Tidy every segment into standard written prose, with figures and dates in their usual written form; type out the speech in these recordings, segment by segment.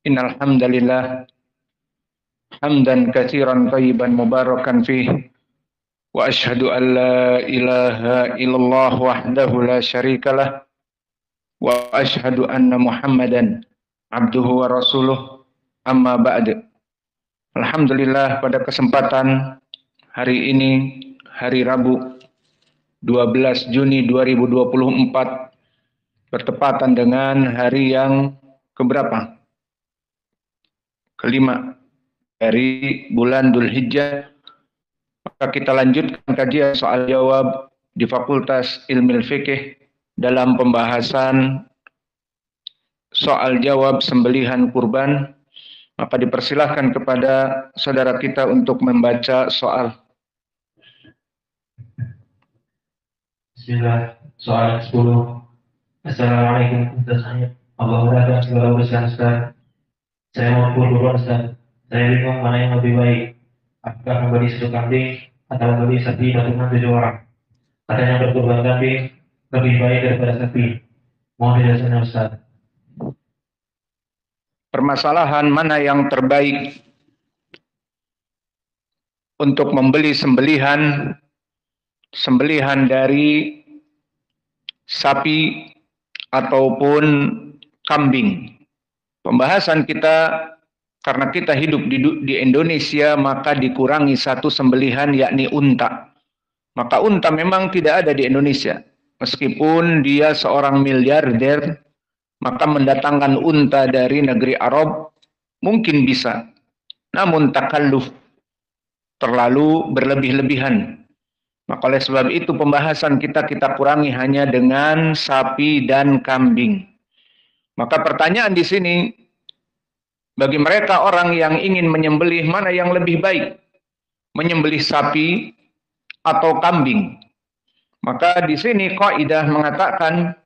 Innal hamdalillah hamdan katsiran thayyiban mubarakan fih wa asyhadu an la ilaha illallah wahdahu la syarikalah wa asyhadu anna Muhammadan abduhu wa rasuluh amma ba'd. Alhamdulillah, pada kesempatan hari ini, hari Rabu 12 Juni 2024, bertepatan dengan hari yang keberapa? Kelima dari bulan Dzulhijjah, maka kita lanjutkan kajian soal jawab di Fakultas Ilmu Fikih dalam pembahasan soal jawab sembelihan kurban. Maka dipersilahkan kepada saudara kita untuk membaca soal. Bismillah, soal 10. Assalamualaikum warahmatullahi wabarakatuh. Allah segala urusan Ustaz. Saya mau kurban Ustaz. Saya bingung mana yang lebih baik. Apakah membeli 1 kambing atau membeli sapi patungan 7 orang? Katanya berkurban kambing lebih baik daripada sapi. Mohon penjelasannya Ustaz. Permasalahan mana yang terbaik untuk membeli sembelihan dari sapi ataupun kambing. Pembahasan kita, karena kita hidup di Indonesia, maka dikurangi satu sembelihan, yakni unta. Maka unta memang tidak ada di Indonesia. Meskipun dia seorang miliarder, maka mendatangkan unta dari negeri Arab mungkin bisa. Namun takalluf, terlalu berlebih-lebihan. Maka oleh sebab itu pembahasan kita kurangi hanya dengan sapi dan kambing. Maka pertanyaan di sini, bagi mereka orang yang ingin menyembelih, mana yang lebih baik? Menyembelih sapi atau kambing? Maka di sini kaidah mengatakan,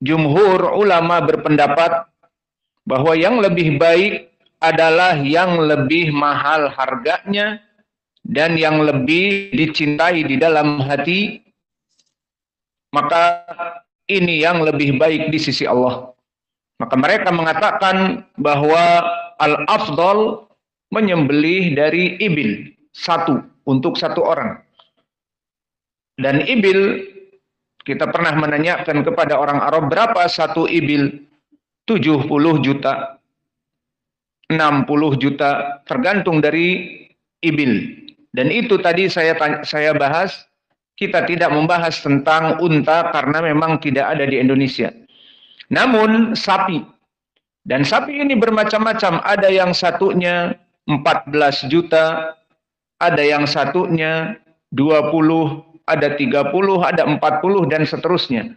jumhur ulama berpendapat bahwa yang lebih baik adalah yang lebih mahal harganya dan yang lebih dicintai di dalam hati. Maka ini yang lebih baik di sisi Allah. Maka mereka mengatakan bahwa al-afdal menyembelih dari ibil, untuk satu orang. Dan ibil, kita pernah menanyakan kepada orang Arab, berapa satu ibil? 70 juta, 60 juta, tergantung dari ibil. Dan itu tadi saya bahas, kita tidak membahas tentang unta karena memang tidak ada di Indonesia. Namun sapi, dan sapi ini bermacam-macam, ada yang satunya 14 juta, ada yang satunya 20, ada 30, ada 40, dan seterusnya.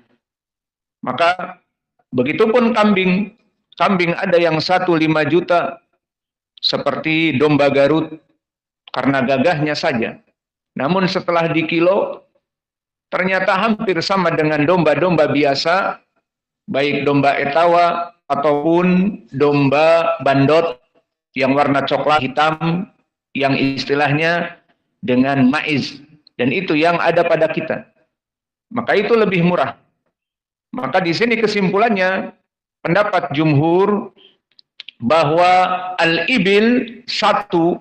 Maka begitupun kambing. Kambing ada yang 1,5 juta, seperti domba Garut, karena gagahnya saja. Namun setelah dikilo, ternyata hampir sama dengan domba-domba biasa, baik domba etawa ataupun domba bandot yang warna coklat hitam, yang istilahnya dengan maiz. Dan itu yang ada pada kita. Maka itu lebih murah. Maka di sini kesimpulannya, pendapat jumhur bahwa al-ibil satu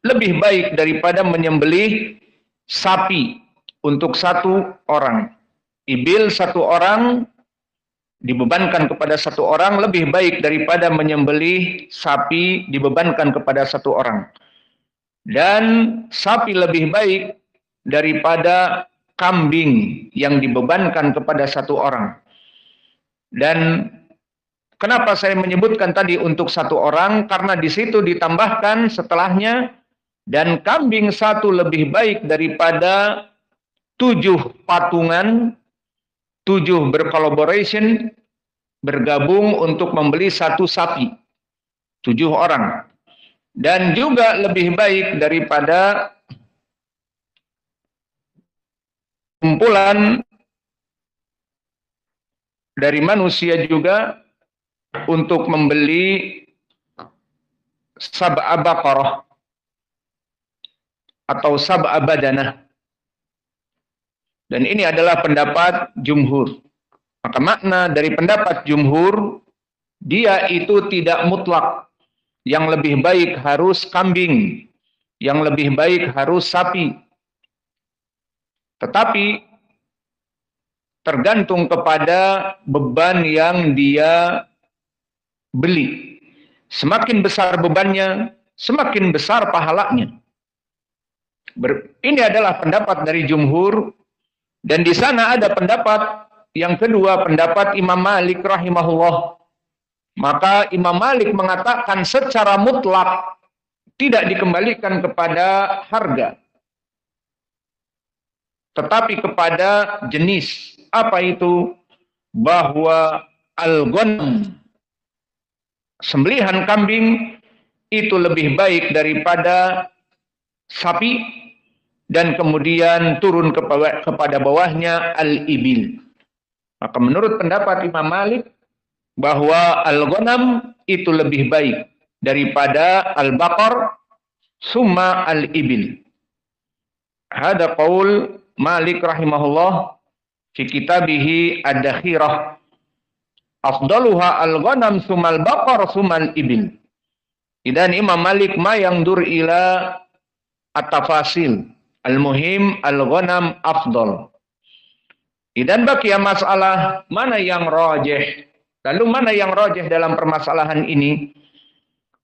lebih baik daripada menyembelih sapi untuk satu orang. Ibil satu orang dibebankan kepada satu orang lebih baik daripada menyembelih sapi dibebankan kepada satu orang. Dan sapi lebih baik daripada kambing yang dibebankan kepada satu orang. Dan kenapa saya menyebutkan tadi untuk satu orang? Karena di situ ditambahkan setelahnya, dan kambing satu lebih baik daripada 7 patungan, 7 berkolaborasi, bergabung untuk membeli satu sapi. 7 orang. Dan juga lebih baik daripada kumpulan dari manusia juga untuk membeli sab'a baqarah atau sab'a badanah. Dan ini adalah pendapat jumhur. Maka makna dari pendapat jumhur dia itu tidak mutlak. Yang lebih baik harus kambing, yang lebih baik harus sapi. Tetapi tergantung kepada beban yang dia beli. Semakin besar bebannya, semakin besar pahalanya. Ini adalah pendapat dari jumhur, dan di sana ada pendapat yang kedua, pendapat Imam Malik rahimahullah. Maka Imam Malik mengatakan secara mutlak tidak dikembalikan kepada harga, tetapi kepada jenis. Apa itu? Bahwa al-ghanam, sembelihan kambing, itu lebih baik daripada sapi, dan kemudian turun kepada bawahnya al-ibil. Maka menurut pendapat Imam Malik, bahwa al-ghanam itu lebih baik daripada al-baqar summa al-ibil. Hada qaul Malik rahimahullah fi kitabihi ad-dakhirah. Afdaluha al-ghanam summa al-baqar summa al-ibil. Dan Imam Malik ma yandur ila at-tafasil. Al-muhim al-ghanam afdal. Dan bagi masalah mana yang rajih. Lalu mana yang rajih dalam permasalahan ini?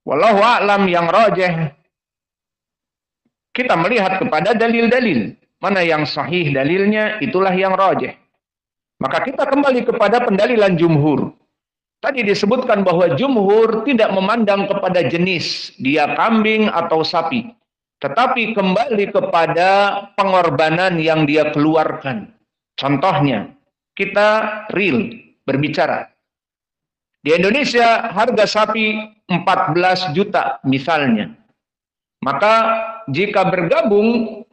Wallahu a'lam, yang rajih kita melihat kepada dalil-dalil. Mana yang sahih dalilnya, itulah yang rajih. Maka kita kembali kepada pendalilan jumhur. Tadi disebutkan bahwa jumhur tidak memandang kepada jenis, dia kambing atau sapi. Tetapi kembali kepada pengorbanan yang dia keluarkan. Contohnya, kita real berbicara. Di Indonesia harga sapi 14 juta misalnya. Maka jika bergabung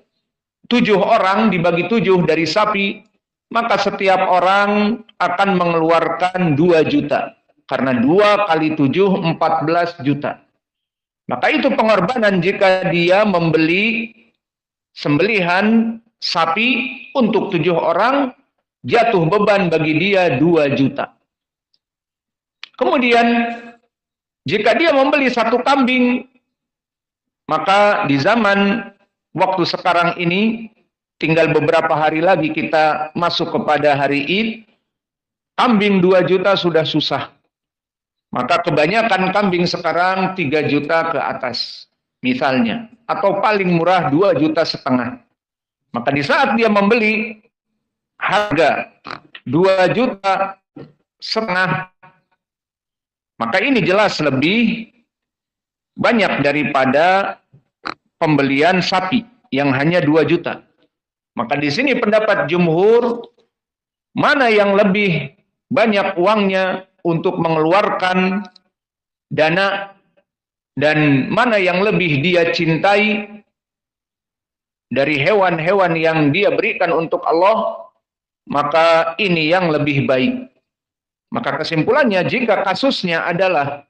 7 orang dibagi 7 dari sapi, maka setiap orang akan mengeluarkan 2 juta. Karena 2 kali 7, 14 juta. Maka itu pengorbanan jika dia membeli sembelihan sapi untuk 7 orang, jatuh beban bagi dia 2 juta. Kemudian, jika dia membeli 1 kambing, maka di zaman waktu sekarang ini, tinggal beberapa hari lagi kita masuk kepada hari Id, kambing 2 juta sudah susah. Maka kebanyakan kambing sekarang 3 juta ke atas, misalnya. Atau paling murah 2,5 juta. Maka di saat dia membeli, harga 2,5 juta, maka ini jelas lebih banyak daripada pembelian sapi yang hanya 2 juta. Maka di sini pendapat jumhur, mana yang lebih banyak uangnya untuk mengeluarkan dana dan mana yang lebih dia cintai dari hewan-hewan yang dia berikan untuk Allah, maka ini yang lebih baik. Maka kesimpulannya, jika kasusnya adalah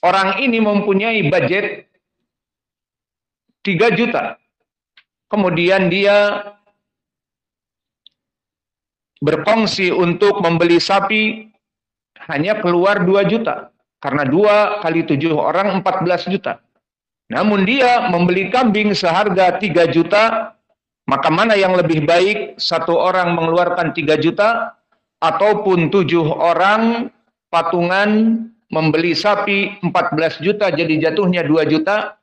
orang ini mempunyai budget 3 juta, kemudian dia berkongsi untuk membeli sapi, hanya keluar 2 juta. Karena 2 kali 7 orang 14 juta. Namun dia membeli kambing seharga 3 juta, maka mana yang lebih baik, 1 orang mengeluarkan 3 juta, ataupun 7 orang patungan membeli sapi 14 juta, jadi jatuhnya 2 juta.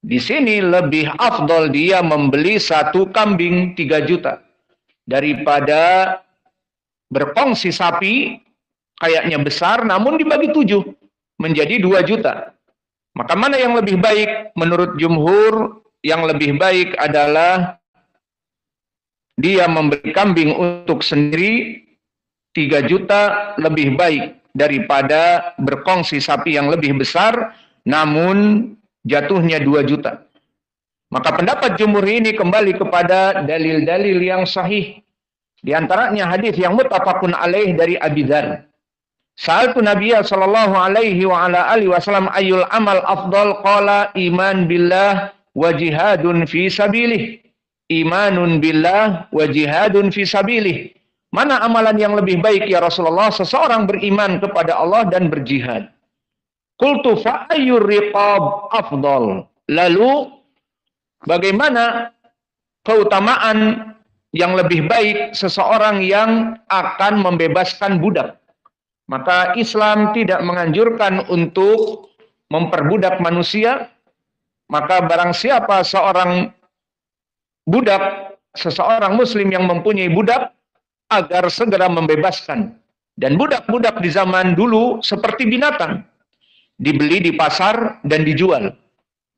Di sini lebih afdol dia membeli 1 kambing 3 juta. Daripada berkongsi sapi, kayaknya besar, namun dibagi 7, menjadi 2 juta. Maka mana yang lebih baik? Menurut jumhur, yang lebih baik adalah dia membeli kambing untuk sendiri 3 juta lebih baik daripada berkongsi sapi yang lebih besar, namun jatuhnya 2 juta. Maka pendapat jumhur ini kembali kepada dalil-dalil yang sahih. Di antaranya hadis yang muttafaqun alaih dari Abi Dzar. Sa'altu Nabiyya sallallahu alaihi wa ala alihi wasallam ayyul amal afdal, qala iman billah wa jihadun fi sabilih. Imanun billah wa jihadun fi sabilih. Mana amalan yang lebih baik ya Rasulullah? Seseorang beriman kepada Allah dan berjihad. Qultu fa ayyur riqab afdal. Lalu bagaimana keutamaan yang lebih baik seseorang yang akan membebaskan budak? Maka Islam tidak menganjurkan untuk memperbudak manusia. Maka barang siapa seorang budak, seseorang muslim yang mempunyai budak, agar segera membebaskan. Dan budak-budak di zaman dulu seperti binatang, dibeli di pasar dan dijual.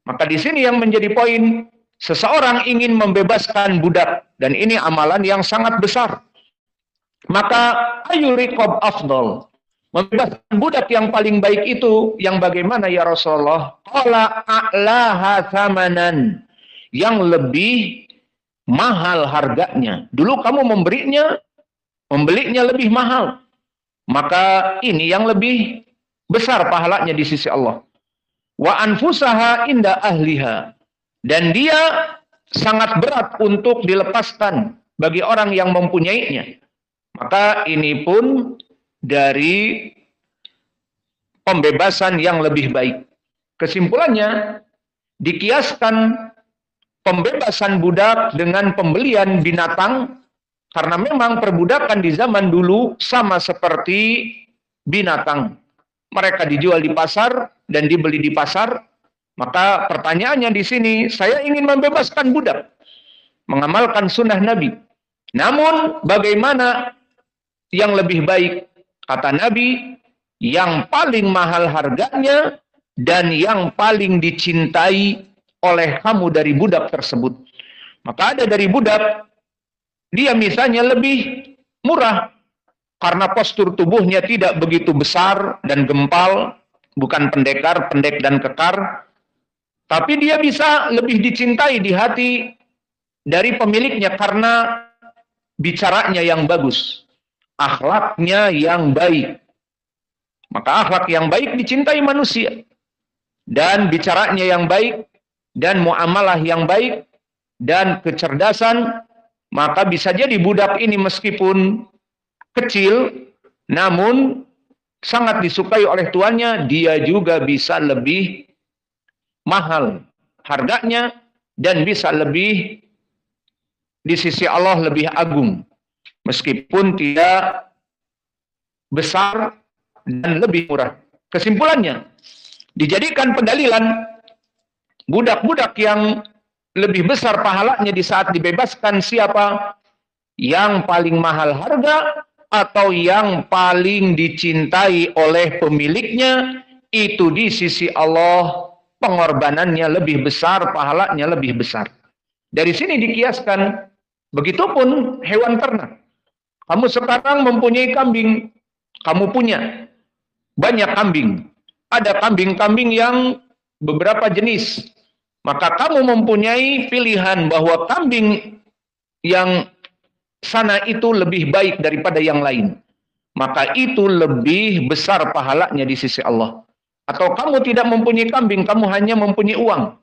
Maka di sini yang menjadi poin, seseorang ingin membebaskan budak, dan ini amalan yang sangat besar. Maka ayu riqab afdal, membebaskan budak yang paling baik itu yang bagaimana ya Rasulullah? Qala a'laha thamanan, yang lebih mahal harganya. Dulu kamu membelinya lebih mahal. Maka ini yang lebih besar pahalanya di sisi Allah. Wa anfusaha inda ahliha, dan dia sangat berat untuk dilepaskan bagi orang yang mempunyainya. Maka ini pun dari pembebasan yang lebih baik. Kesimpulannya, dikiaskan pembebasan budak dengan pembelian binatang, karena memang perbudakan di zaman dulu sama seperti binatang. Mereka dijual di pasar dan dibeli di pasar. Maka pertanyaannya di sini, saya ingin membebaskan budak, mengamalkan sunnah Nabi. Namun bagaimana yang lebih baik? Kata Nabi, yang paling mahal harganya dan yang paling dicintai oleh kamu dari budak tersebut. Maka ada dari budak, dia misalnya lebih murah karena postur tubuhnya tidak begitu besar dan gempal, bukan pendek dan kekar, tapi dia bisa lebih dicintai di hati dari pemiliknya karena bicaranya yang bagus, akhlaknya yang baik. Maka akhlak yang baik dicintai manusia, dan bicaranya yang baik, dan muamalah yang baik, dan kecerdasan. Maka bisa jadi budak ini meskipun kecil, namun sangat disukai oleh tuannya, dia juga bisa lebih mahal harganya, dan bisa lebih di sisi Allah lebih agung, meskipun tidak besar dan lebih murah. Kesimpulannya, dijadikan pendalilan budak-budak yang lebih besar pahalanya di saat dibebaskan siapa? Yang paling mahal harga atau yang paling dicintai oleh pemiliknya, itu di sisi Allah pengorbanannya lebih besar, pahalanya lebih besar. Dari sini dikiaskan, begitupun hewan ternak. Kamu sekarang mempunyai kambing, kamu punya banyak kambing. Ada kambing-kambing yang beberapa jenis. Maka kamu mempunyai pilihan bahwa kambing yang sana itu lebih baik daripada yang lain. Maka itu lebih besar pahalanya di sisi Allah. Atau kamu tidak mempunyai kambing, kamu hanya mempunyai uang.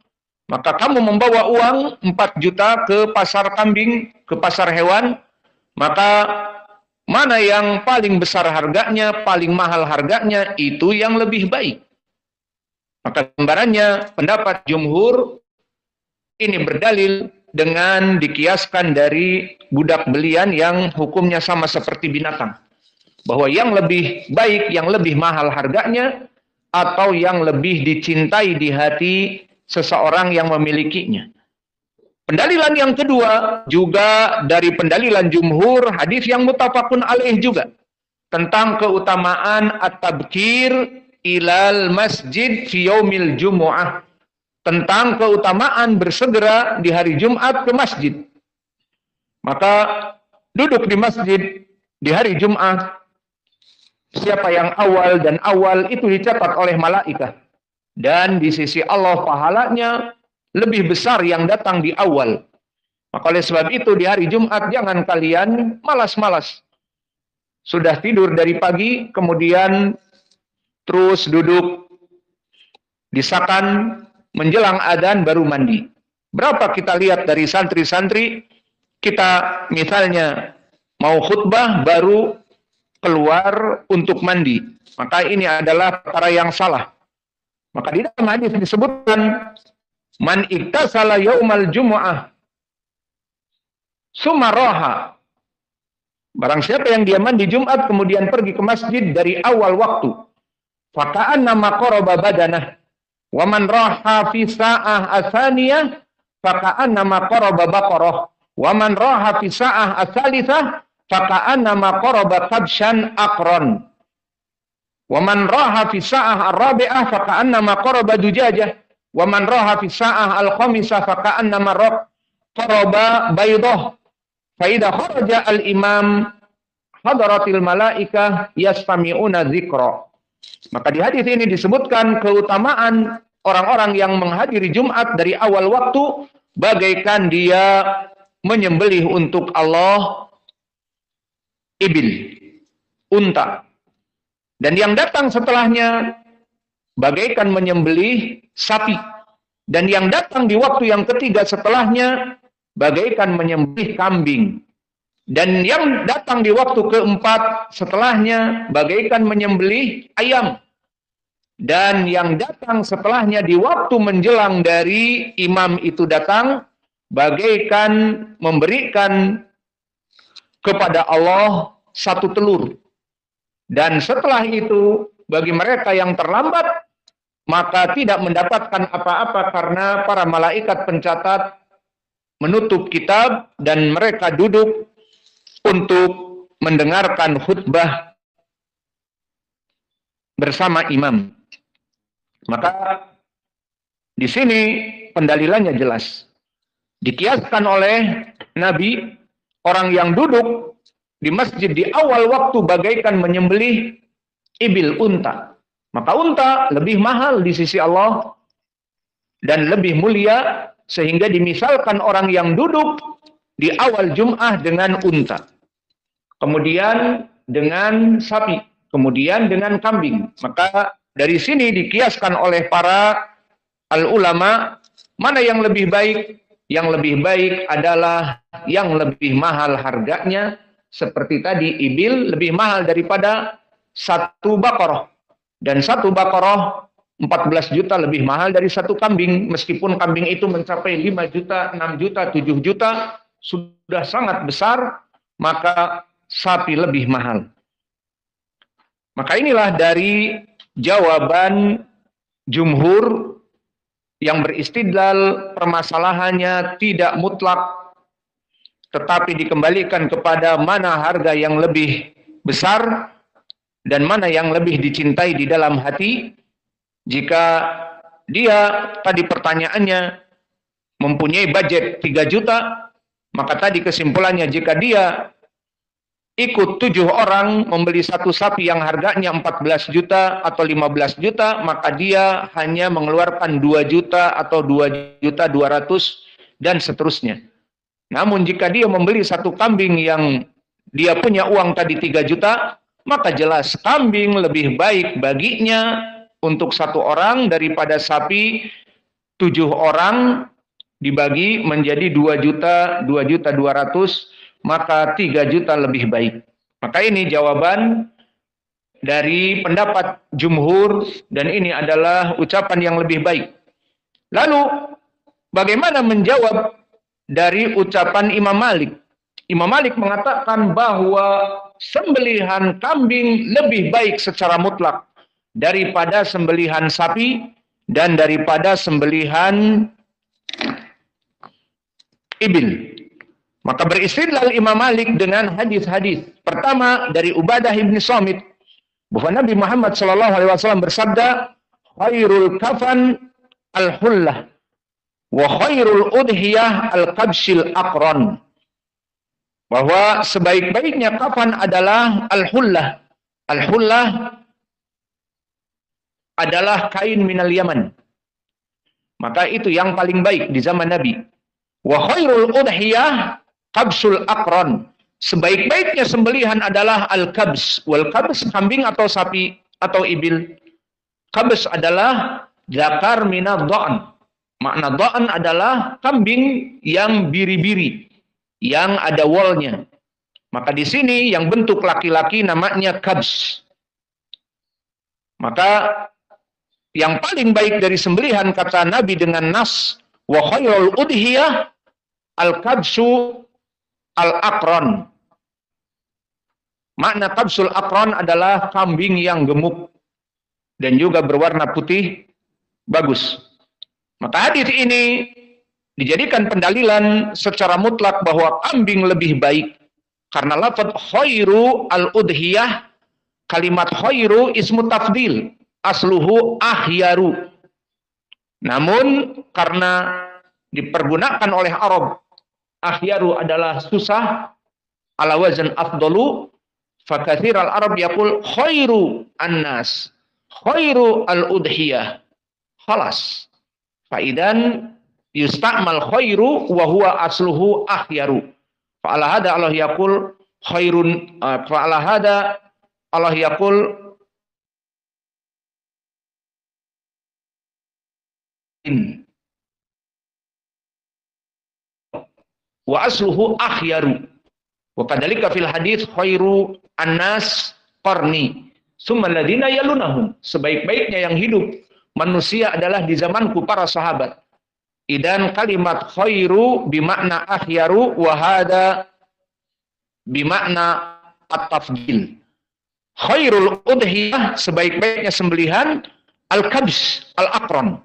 Maka kamu membawa uang 4 juta ke pasar kambing, ke pasar hewan. Maka mana yang paling besar harganya, paling mahal harganya, itu yang lebih baik. Maka gambarannya pendapat jumhur ini berdalil dengan dikiaskan dari budak belian yang hukumnya sama seperti binatang. Bahwa yang lebih baik, yang lebih mahal harganya, atau yang lebih dicintai di hati seseorang yang memilikinya. Pendalilan yang kedua juga dari pendalilan jumhur, hadis yang muttafaqun alaih juga, tentang keutamaan at-tabkir ilal masjid fi yaumil jumu'ah, tentang keutamaan bersegera di hari Jumat ke masjid. Maka duduk di masjid di hari Jumat, siapa yang awal, dan awal itu dicatat oleh malaikat, dan di sisi Allah pahalanya lebih besar yang datang di awal. Maka oleh sebab itu di hari Jumat jangan kalian malas-malas, sudah tidur dari pagi, kemudian terus duduk disakan menjelang adzan baru mandi. Berapa kita lihat dari santri-santri kita misalnya mau khutbah baru keluar untuk mandi. Maka ini adalah perkara yang salah. Maka di dalam hadis disebutkan, man iktasala yaumal jumu'ah sumaraha. Barang siapa yang dia mandi Jumat kemudian pergi ke masjid dari awal waktu, faka'anna ma qaraba badanah. Wa man raha fi sa'ah atsaniyah faka'anna ma qaraba baqarah. Wa man raha fi sa'ah atsalitsah faka'anna ma qaraba kabshan aqran. Wa man raha fi sa'ah ar-rabi'ah faka'anna ma qaraba dujajah. Wa man raha fi sa'ah al-khamisah faka'anna ma qaraba baydah. Fa idza kharaja al-imam hadaratil malaikah yastami'una dzikra. Maka di hadis ini disebutkan keutamaan orang-orang yang menghadiri Jumat dari awal waktu bagaikan dia menyembelih untuk Allah ibil, unta. Dan yang datang setelahnya bagaikan menyembelih sapi. Dan yang datang di waktu yang ketiga setelahnya bagaikan menyembelih kambing. Dan yang datang di waktu keempat setelahnya bagaikan menyembelih ayam. Dan yang datang setelahnya di waktu menjelang dari imam itu datang bagaikan memberikan kepada Allah satu telur. Dan setelah itu bagi mereka yang terlambat maka tidak mendapatkan apa-apa karena para malaikat pencatat menutup kitab dan mereka duduk untuk mendengarkan khutbah bersama imam. Maka di sini pendalilannya jelas. Dikiaskan oleh Nabi, orang yang duduk di masjid di awal waktu bagaikan menyembelih ibil, unta. Maka unta lebih mahal di sisi Allah dan lebih mulia, sehingga dimisalkan orang yang duduk di awal Jum'ah dengan unta. Kemudian dengan sapi. Kemudian dengan kambing. Maka dari sini dikiaskan oleh para al-ulama, mana yang lebih baik? Yang lebih baik adalah yang lebih mahal harganya. Seperti tadi, ibil lebih mahal daripada satu baqarah. Dan satu baqarah 14 juta lebih mahal dari satu kambing. Meskipun kambing itu mencapai 5 juta, 6 juta, 7 juta, sudah sangat besar, maka sapi lebih mahal. Maka inilah dari jawaban jumhur yang beristidlal permasalahannya tidak mutlak, tetapi dikembalikan kepada mana harga yang lebih besar dan mana yang lebih dicintai di dalam hati. Jika dia tadi pertanyaannya mempunyai budget 3 juta, maka tadi kesimpulannya jika dia ikut 7 orang membeli satu sapi yang harganya 14 juta atau 15 juta, maka dia hanya mengeluarkan 2 juta atau 2 juta 200 dan seterusnya. Namun jika dia membeli satu kambing yang dia punya uang tadi 3 juta, maka jelas kambing lebih baik baginya untuk satu orang daripada sapi 7 orang dibagi menjadi 2 juta 200, maka 3 juta lebih baik. Maka ini jawaban dari pendapat jumhur dan ini adalah ucapan yang lebih baik. Lalu bagaimana menjawab dari ucapan Imam Malik? Imam Malik mengatakan bahwa sembelihan kambing lebih baik secara mutlak daripada sembelihan sapi dan daripada sembelihan ibil. Maka beristidlal Imam Malik dengan hadis-hadis. Pertama dari Ubadah bin Samit, bahwa Nabi Muhammad SAW bersabda, khairul kafan al-hullah wa khairul udhiyah al-kabshil aqran. Bahwa sebaik-baiknya kafan adalah al-hullah. Al-hullah adalah kain minal Yaman. Maka itu yang paling baik di zaman Nabi. Wa khairul udhiyah kabsul aqran. Sebaik-baiknya sembelihan adalah al-kabs. Wal-kabs kambing atau sapi atau ibil. Kabs adalah zakar minad dha'an. Makna dha'an adalah kambing yang biri-biri, yang ada wolnya. Maka di sini yang bentuk laki-laki namanya kabs. Maka yang paling baik dari sembelihan kata Nabi dengan nas wa khairul udhiyah al-kabsu al-aqran. Makna kabsul aqran adalah kambing yang gemuk dan juga berwarna putih bagus. Maka hadis ini dijadikan pendalilan secara mutlak bahwa kambing lebih baik karena lafaz khairu al-udhiyah, kalimat khairu ismu tafdil, asluhu ahyaru. Namun karena dipergunakan oleh Arab, ahyaru adalah susah, ala wazan afdalu, fakathir al-Arab yaqul khairu annas, khairu al-udhiyah. Khalas. Faidan yusta'mal khairu wa huwa asluhu ahyaru. Fa'ala hada Allah yaqul khairun, fa'ala hada Allah yaqul wa asluhu akhyaru. Wa kadzalika fil hadits khairu annas qarni summa alladziina yalunahum. Sebaik-baiknya yang hidup manusia adalah di zamanku para sahabat. Idan kalimat khairu bimakna akhyaru wa hada bimakna at-tafdil. Khairul udhiyah, sebaik-baiknya sembelihan, al-kabs al-aqran.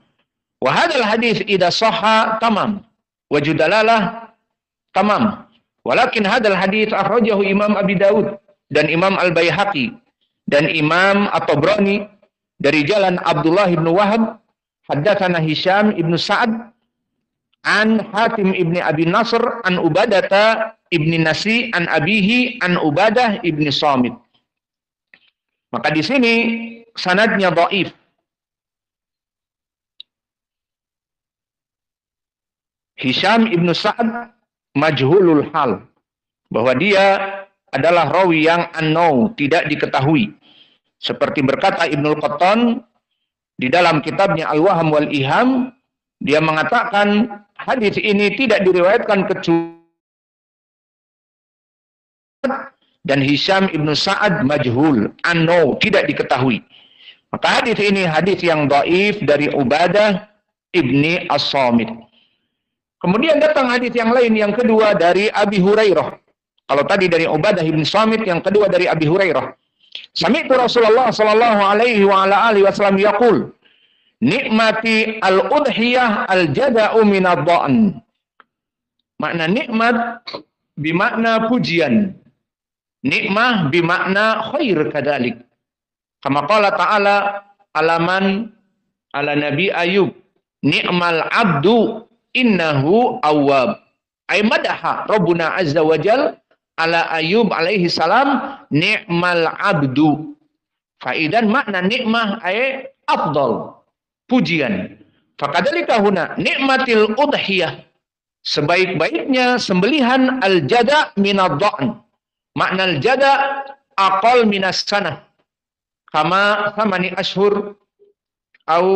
Wa hadzal hadits idza sahha tamam wa judalalah tamam. Walakin hadzal hadits akhrajahu Imam Abi Daud dan Imam Al-Baihaqi dan Imam At-Tabrani dari jalan Abdullah bin Wahab, haddatsana Hisham ibnu Sa'ad an Hatim ibni Abi Nasr an Ubadata ibni Nasi an abihi an Ubadah ibni Samit. Maka di sini sanadnya dhaif. Hisham ibnu Sa'ad majhulul hal, bahwa dia adalah rawi yang unknown, tidak diketahui. Seperti berkata Ibnul Qattan di dalam kitabnya Al-Waham wal Iham, dia mengatakan hadis ini tidak diriwayatkan kecuali dan Hisham ibnu Sa'ad majhul, unknown, tidak diketahui. Maka hadis ini hadis yang dhaif dari Ubadah ibni As-Samit. Kemudian datang hadis yang lain, yang kedua dari Abi Hurairah. Kalau tadi dari Ubadah ibn Samit, yang kedua dari Abi Hurairah. Sami'tu Rasulullah sallallahu alaihi wa ala alihi wasallam yaqul, nikmati al-udhiyah al-jada'u minad-dha'n. Makna nikmat bimakna pujian. Nikmah bimakna khair kadzalik. Kama qala ta'ala alaman ala Nabi Ayub, ni'mal abdu innahu awwab. Ay madaha Rabbuna azza wa jal ala Ayub alaihi salam ni'mal abdu. Faidan makna nikmah ay afdal, pujian. Fakadzalika huna nikmatil udhiyah, sebaik-baiknya sembelihan al-jada' minad-dha'n. Makna al-jada' aqal minas sanah. Kama thamani ashhur au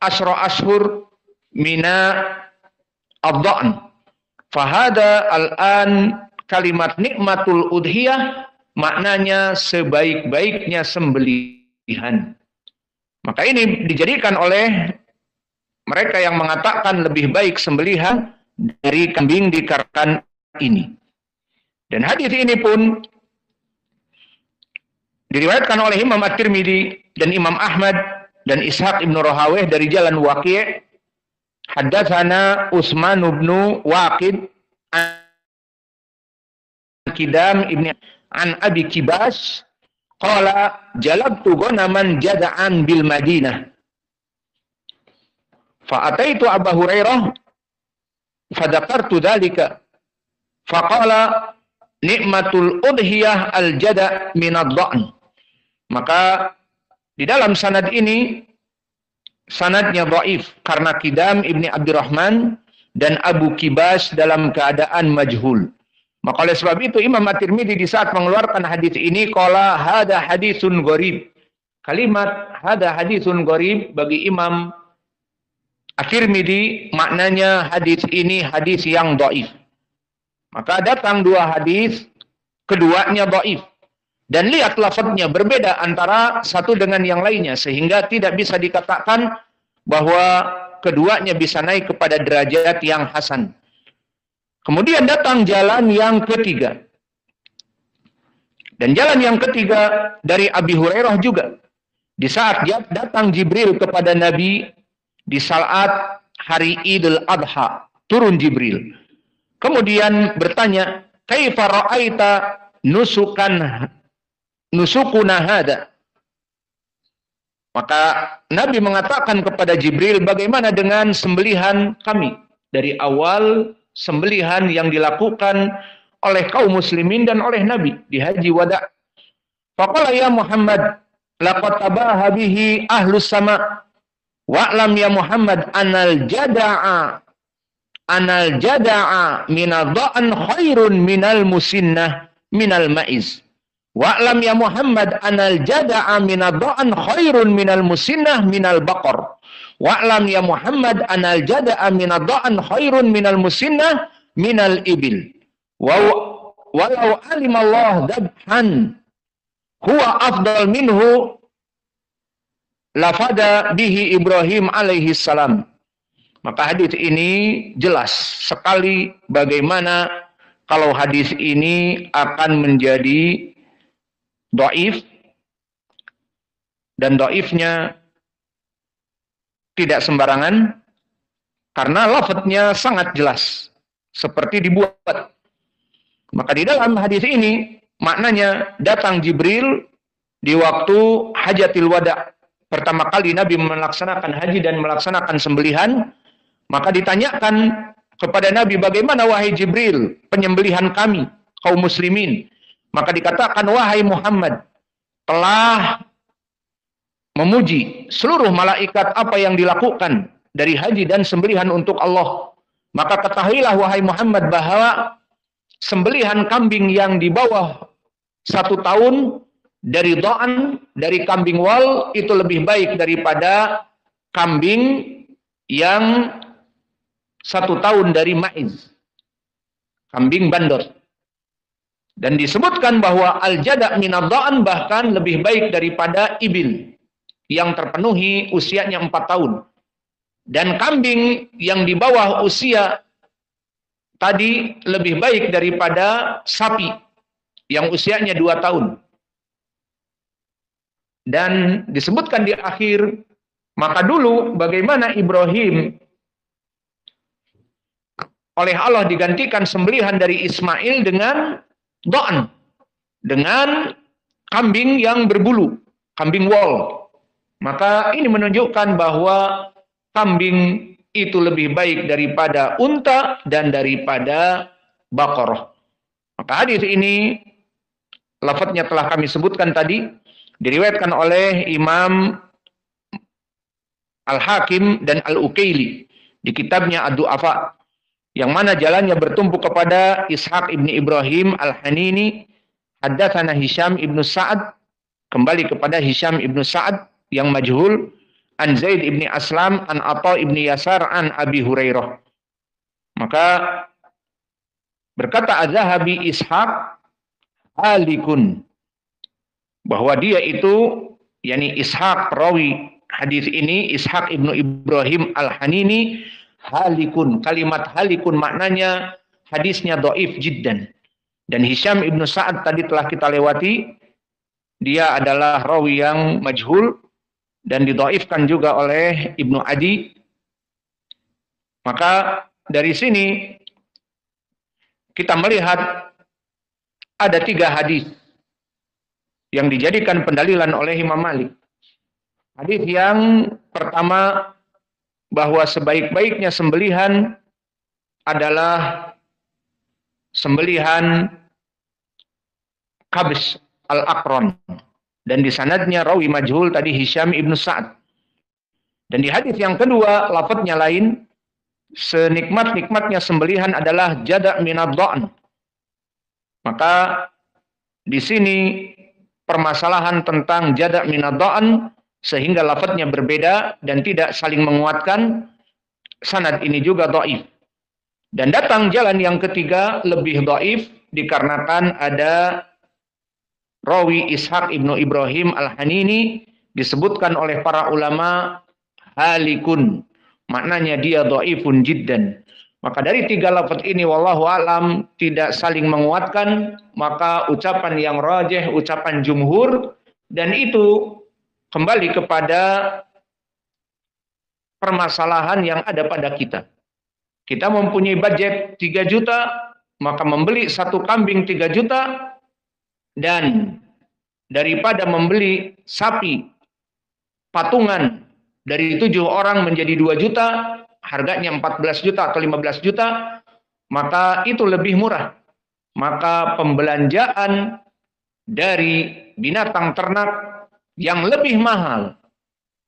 asyra ashhur mina ad-dha'n. Fahada al-an kalimat nikmatul udhiyah maknanya sebaik-baiknya sembelihan. Maka ini dijadikan oleh mereka yang mengatakan lebih baik sembelihan dari kambing dikarenakan ini. Dan hadis ini pun diriwayatkan oleh Imam At-Tirmidzi dan Imam Ahmad dan Ishaq ibnu Rahaweh dari jalan Waqi'. Haddatsana Utsman bin Waqid an Kidam ibni an Abi Kibas qala jalabtu ghanaman jada'an bil Madinah fa ataitu Abu Hurairah fadzakartu dzalika faqala nikmatul udhiyah al jada' minad-dha'n. Maka di dalam sanad ini sanadnya dhaif karena Kidam ibni Abdurrahman dan Abu Kibas dalam keadaan majhul. Maka oleh sebab itu Imam At-Tirmidzi di saat mengeluarkan hadis ini qala hada haditsun gharib. Kalimat hada haditsun gharib bagi Imam At-Tirmidzi maknanya hadis ini hadis yang dhaif. Maka datang dua hadis keduanya dhaif. Dan lihat lafadznya berbeda antara satu dengan yang lainnya, sehingga tidak bisa dikatakan bahwa keduanya bisa naik kepada derajat yang hasan. Kemudian datang jalan yang ketiga. Dan jalan yang ketiga dari Abi Hurairah juga. Di saat datang Jibril kepada Nabi di saat hari Idul Adha, turun Jibril. Kemudian bertanya, "Kaifa ra'aita nusukuna hada?" Maka Nabi mengatakan kepada Jibril, bagaimana dengan sembelihan kami? Dari awal sembelihan yang dilakukan oleh kaum muslimin dan oleh Nabi di haji wada. Faqala ya Muhammad, laqad tabaha bihi ahlus sama. Wa'lam ya Muhammad anal jada'a minal dha'an khairun minal musinnah minal ma'iz. Wa'lam ya Muhammad anal jada'a minal dha'an khairun minal musinnah minal baqar. Wa'lam ya Muhammad anal jada'a minal dha'an khairun minal musinnah minal ibil. Walau alimallah dabhan huwa afdal minhu lafada bihi Ibrahim alaihi salam. Maka hadis ini jelas sekali bagaimana kalau hadis ini akan menjadi dhaif, dan dhaifnya tidak sembarangan karena lafadznya sangat jelas seperti dibuat. Maka di dalam hadis ini maknanya datang Jibril di waktu hajatil wada. Pertama kali Nabi melaksanakan haji dan melaksanakan sembelihan, maka ditanyakan kepada Nabi, bagaimana wahai Jibril penyembelihan kami, kaum muslimin? Maka dikatakan, wahai Muhammad, telah memuji seluruh malaikat apa yang dilakukan dari haji dan sembelihan untuk Allah. Maka ketahuilah wahai Muhammad bahwa sembelihan kambing yang di bawah 1 tahun dari dha'an, dari kambing wal, itu lebih baik daripada kambing yang 1 tahun dari ma'iz, kambing bandot. Dan disebutkan bahwa al-jada' minad dha'an bahkan lebih baik daripada ibil yang terpenuhi usianya 4 tahun. Dan kambing yang di bawah usia tadi lebih baik daripada sapi yang usianya 2 tahun. Dan disebutkan di akhir, maka dulu bagaimana Ibrahim oleh Allah digantikan sembelihan dari Ismail dengan dha'an, dengan kambing yang berbulu, kambing wol. Maka ini menunjukkan bahwa kambing itu lebih baik daripada unta dan daripada baqarah. Maka hadis ini lafadznya telah kami sebutkan tadi, diriwayatkan oleh Imam Al-Hakim dan Al-Ukaili di kitabnya Ad-Du'afa, yang mana jalannya bertumpu kepada Ishaq ibni Ibrahim Al-Hanini, haddatsana Hisham ibnu Sa'ad, kembali kepada Hisham ibnu Sa'ad yang majhul, an Zaid ibni Aslam, an Atha ibni Yasar, an Abi Hurairah. Maka berkata Az-Zahabi, Ishaq halikun, bahwa dia itu, yakni Ishaq perawi hadis ini, Ishaq ibnu Ibrahim Al-Hanini, halikun. Kalimat halikun maknanya hadisnya dhaif jiddan. Dan Hisham ibnu Sa'ad tadi telah kita lewati, dia adalah rawi yang majhul dan didhaifkan juga oleh Ibnu Adi. Maka dari sini kita melihat ada 3 hadis yang dijadikan pendalilan oleh Imam Malik. Hadis yang pertama, bahwa sebaik-baiknya sembelihan adalah sembelihan Kabs al-Aqran, dan di sanadnya rawi majhul tadi Hisham ibnu Sa'ad. Dan di hadis yang kedua lafadznya lain, senikmat-nikmatnya sembelihan adalah jada' minad dha'an. Maka di sini permasalahan tentang jada' minad dha'an sehingga lafadznya berbeda dan tidak saling menguatkan. Sanad ini juga dhaif. Dan datang jalan yang ketiga lebih dhaif dikarenakan ada rawi Ishaq ibnu Ibrahim al-Hanini, disebutkan oleh para ulama halikun. Maknanya dia dhaifun jiddan. Maka dari tiga lafaz ini wallahu alam tidak saling menguatkan, maka ucapan yang rajih, ucapan jumhur, dan itu kembali kepada permasalahan yang ada pada kita. Kita mempunyai budget 3 juta, maka membeli satu kambing 3 juta, dan daripada membeli sapi patungan dari 7 orang menjadi 2 juta, harganya 14 juta atau 15 juta, maka itu lebih murah. Maka pembelanjaan dari binatang ternak yang lebih mahal,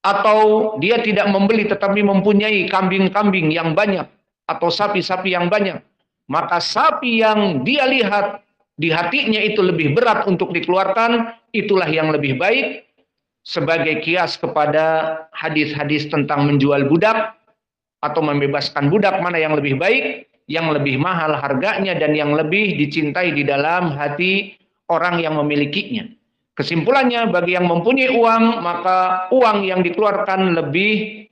atau dia tidak membeli tetapi mempunyai kambing-kambing yang banyak atau sapi-sapi yang banyak, maka sapi yang dia lihat di hatinya itu lebih berat untuk dikeluarkan, itulah yang lebih baik, sebagai kias kepada hadis-hadis tentang menjual budak atau membebaskan budak, mana yang lebih baik, yang lebih mahal harganya dan yang lebih dicintai di dalam hati orang yang memilikinya. Kesimpulannya, bagi yang mempunyai uang, maka uang yang dikeluarkan lebih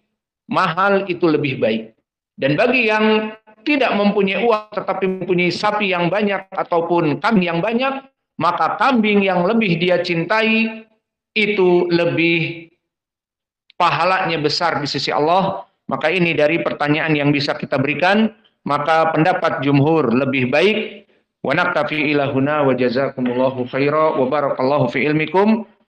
mahal itu lebih baik. Dan bagi yang tidak mempunyai uang tetapi mempunyai sapi yang banyak ataupun kambing yang banyak, maka kambing yang lebih dia cintai itu lebih pahalanya besar di sisi Allah. Maka ini dari pertanyaan yang bisa kita berikan, maka pendapat jumhur lebih baik. Wa naktafi ila huna wa jazakumullahu khaira wa barakallahu fi ilmikum.